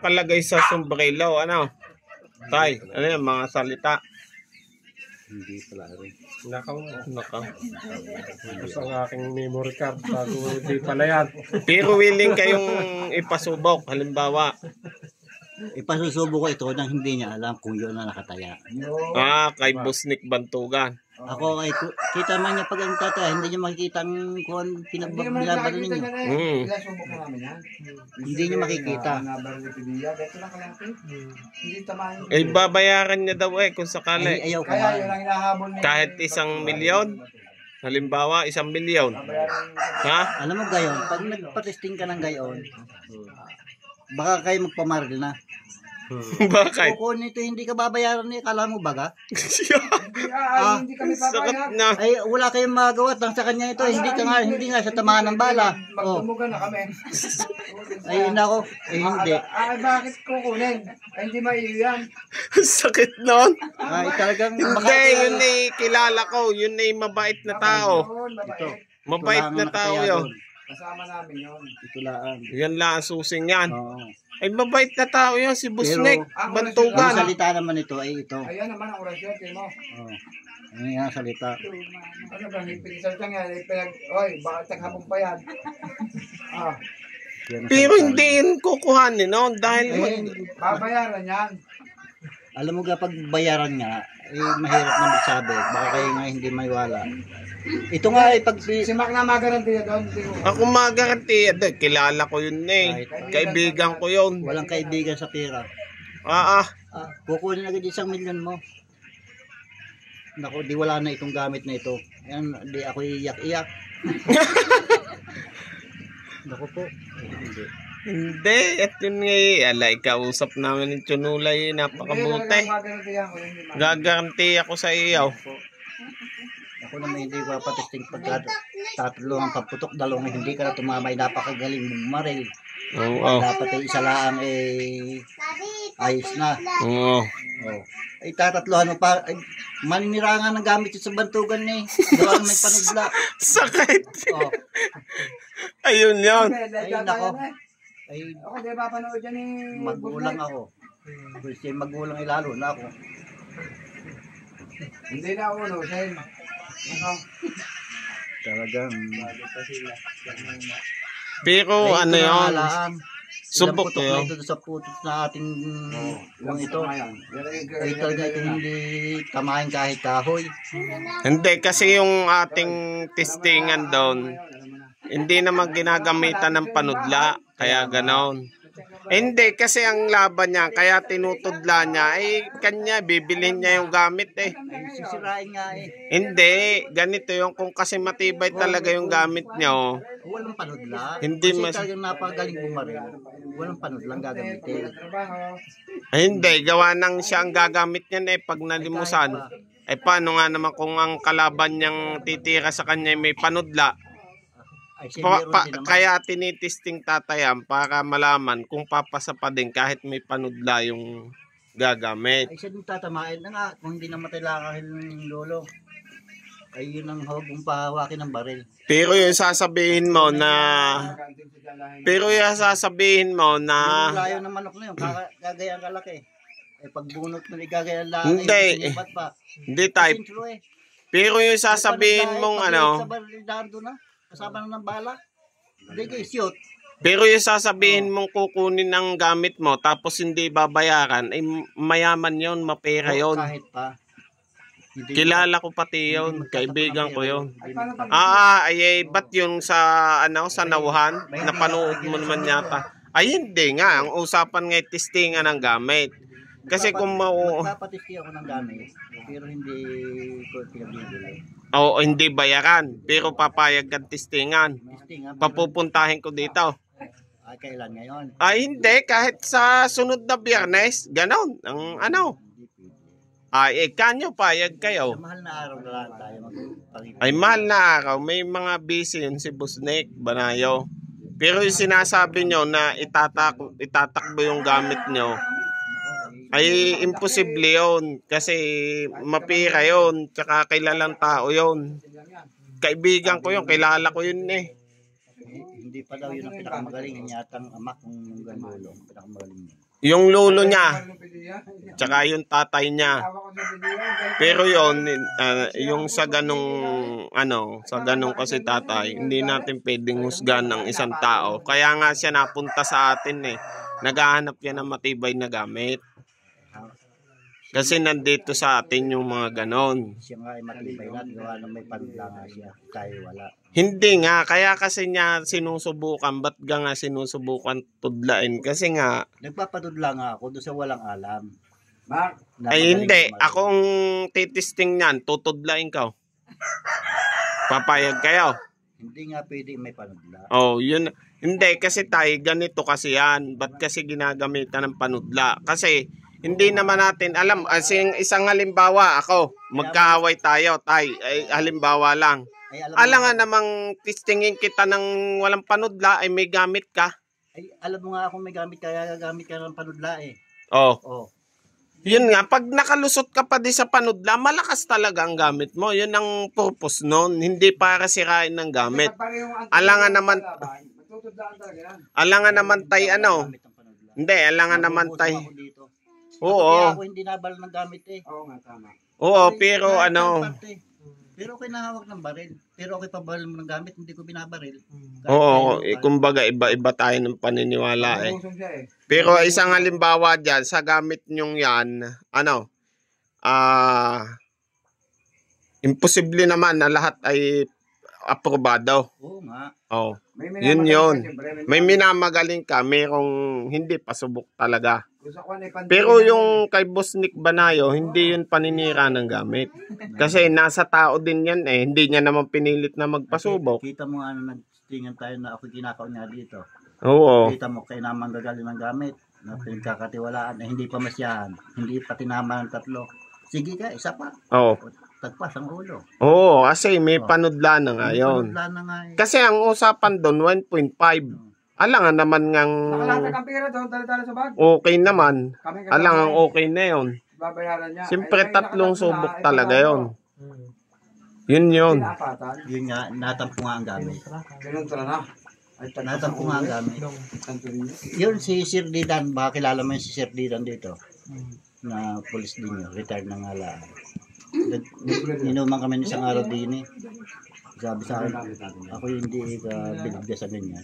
nakalagay sa sombrero, ano? Tay, ano yan, mga salita? Hindi pala rin. Nakaw. Naka. Gusto ang aking memory card bago hindi pala yan. Pero willing kayong ipasubok, halimbawa. Ipasusubo ko ito nang hindi niya alam kung yun na nakataya. Kay Busnik Bantugan. Ako ay kita man niya pag ang tataya, hindi niya makikita ang kung pinagbabalan ninyo. Hindi niya makikita. Babayaran niya daw kung sakali. Ay, ayaw ko. Kahit 1 milyon. Halimbawa, 1 milyon. Ha? Alam mo gayon, pag nagpatesting ka ng gayon, baka kayo magpamaril na. Bakit? Kung nito hindi ka babayaran niya, kala mo baga? Hindi kami Sakit na. Ay, wala kayong magagawa sa kanya ito. Hindi nga sa tamaan ng bala. Oh. Magtumugan na kami. Ay, nako. Eh, hindi. Bakit kukunin? Hindi maiiyan. Sakit nun. Ay, talagang Hindi, yun ay kilala ko. Yun ay mabait na tao. Ito. Mabait na tao yun. Kasama namin yun. Ito lang. Yan lang ang susing yan. Oo. Ay, mabait na tao yan, si Busnek. Ang Bantugan. salita naman ito ay ito. Ayan naman ang orasyon, Timo. Oh. Ano yung salita? Ano ba, ipinisalta nga, oy, bakit taghapon pa yan? Yan ang Pero salita. hindi yun kukuhanin, no? Dahil, Babayaran yan. Alam mo kapag bayaran nga, mahirap na magsabi. Baka kayo nga hindi maiwala. Ito nga ay pag... Si Mac na magaranti na doon. ako magaranti, kilala ko yun Kaibigan ko yun. Walang kaibigan sa pera. Kukunin agad 1 milyon mo. Naku, di wala na itong gamit na ito. Yan, di ako iyak-iyak. Naku po. Hindi. Hindi, at yun nga alay, kausap namin ng Chunulay, napakabuti. Gagaranti ako sa iyo. Ako naman hindi ko patesting pagka tatlo ang paputok, 2 hindi ka na tumamay, napakagaling bumaril. Oo. Dapat ay isa lang ayos na. Oo. Oh. Ay tatatlohan mo pa, maninirangan ng gamit sa bantugan ni. Gawa may panudla. Sakit. Oh. Ayun yun. Ay nako. Ay Ako, di ba panood yan magulang ako. Kasi magulang ay lalo na ako. Hindi na uno, Sen. Talagang Pero ano yun, subok subok yun. ito sa putot na ating yung ito. Ay talaga ito hindi tamahin kahit kahoy. Hindi, kasi yung ating testingan doon, hindi naman ginagamitan ng panudla, kaya ganon. Hindi, kasi ang laban niya, kaya tinutudla niya, kanya, bibilhin niya yung gamit Ay sisirain nga Hindi, ganito yung kung kasi matibay talaga yung gamit niyo. Walang panudla. Hindi Kasi mas... talagang napagaling bumaril. Walang panudlang gagamitin. Hindi, gawa nang siya ang gagamit niya pag nalimusan. Paano nga naman kung ang kalaban niyang titira sa kanya may panudla? Ay meron din naman. Kaya tinitesting tatayam para malaman kung papasa pa din kahit may panudla yung gagamit. Ay siya din tatamain na nga kung hindi namatay lakahil ng lolo. Ay yun ang hawag pahawakin ng baril. Pero yung sasabihin mo na Yung layo ng manok na yun, gagayang kalaki. Pagbunot mo ni gagayang laki. Hindi. Hindi type. Pero yung sasabihin mong ano, kasama na ng bala. Hindi kayo shoot. pero yung sasabihin mong kukunin ang gamit mo tapos hindi babayaran, mayaman yon, mapera yon. Kahit pa. Kilala ko pati yon, kaibigan ko yon. Ba't yung sa sa nauhan, napanood mo naman yata. Ay hindi nga, ang usapan nga testingan ng gamit. Kasi kung Magpapatisti ako ng gamit, pero hindi ko pinabibili. Oo, hindi bayaran, pero papayag kang testingan. Papupuntahin ko dito. Ay, kailan ngayon? Hindi, kahit sa sunod na Biyernes, ganon, ang ano. Kanyo, payag kayo. Sa mahal na araw na lang tayo magpapakita. Ay, mahal na araw, may mga busy yun si Busnek, Banayo. Pero yung sinasabi nyo na itatakbo yung gamit nyo, ay imposible yun kasi mapira yun, tsaka kilalang tao yun. Kaibigan ko yun, kilala ko yun Hindi pa daw yun ang pinakamagaling, yatang amak ng gandulong, pinakamagaling yun. Yung lolo niya, tsaka yung tatay niya. Pero yon yung sa ganong kasi tatay, hindi natin pwedeng husgahan ng isang tao. Kaya nga siya napunta sa atin eh. Naghahanap yan ng matibay na gamit. Kasi nandito sa atin yung mga ganon. Siya nga ay matibay na, gawa na may panla nga siya. Tayo wala. Hindi nga, kaya kasi niya sinusubukan. Ba't nga sinusubukan tudlain? Kasi nga, Nagpapadudla nga ako doon sa walang alam. Mark, ay hindi. Akong titisting niyan, tutudlain ka. Papayag kayo. Hindi nga pwede may panudla. Oh, yun. Hindi, kasi tayo, ganito kasi yan. Ba't kasi ginagamitan ng panudla? Kasi, hindi naman natin alam. Asing isang halimbawa, ako, magkaaway tayo, tay. Ay, halimbawa lang. Ay, Alam nga namang testingin kita ng walang panudla, ay may gamit ka. Ay, alam mo nga ako may gamit, kaya gagamit ka ng panudla eh. Oh. Oh. Yun nga, pag nakalusot ka pa di sa panudla, malakas talaga ang gamit mo. Yun ang purpose nun. Hindi para sirain ng gamit. Alangan naman, alangan naman tay ano. Gamit ang panudla. Hindi, alangan naman tay. Ako dito. Oo. Ako hindi nabal ng gamit eh. Oo nga, tama. Oo, pero Kahit ano. saan parte. Pero ako'y nahawak ng baril. Pero ako'y pabaril mo ng gamit, hindi ko binabaril. Kahit Oo, tayo, kumbaga iba-iba tayo ng paniniwala eh. Usong siya eh. Pero isang halimbawa dyan, sa gamit nyong yan, imposible naman na lahat ay aprobado. Oo nga. Oh, May yun minamagaling yun. ka, siyempre, May minamagaling ka, merong hindi pasubok talaga. Gusto ko na ipandili Pero na- yung kay Boss Nick Banayo, hindi yun paninira ng gamit. Kasi nasa tao din yan eh, hindi niya naman pinilit na magpasubok. Kita mo nga na nagtingan tayo na ako'y kinakaon nga dito. Oo. Kita mo kay naman gagaling ng gamit na pinagkakatiwalaan na hindi pa masyahan. Hindi pa tinama ng tatlo. Sige ka, isa pa. Oo. Tagpas ang ulo. Oo, kasi may panudla na ngayon. Panudla na nga eh. Kasi ang usapan doon, 1.5. Alangan naman ngang Nakalatag ang pera doon, tala-tala sa bag. okay naman. Kami Alangang okay na yun. babayaran niya. Siyempre, Ay, tatlong nakalatag subok na, talaga ito, yun. Yun yun. Pinapatan. Yun nga, natampo nga ang gamit. Ganun tala na. Ay, Natampo nga ang gamit. Tanto rin yun. Yun si Sir Didan, baka kilala mo yun si Sir Didan dito. Na police din yun, retired na nga lang. Inuman kami isang araw din eh. Sabi sa akin, ako hindi ka binigyan sa ganyan.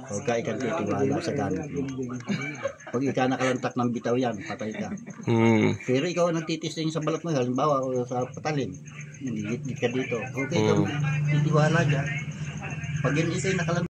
Huwag ka ikantitiwala sa gamit mo. Pag ika nakalantak ng bitaw yan, patay ka. Pero ikaw ang nagtitisting sa balat mo, halimbawa o sa patalim, hindi ka dito. Okay ka titiwala dyan. Pag yun ikay nakalantak,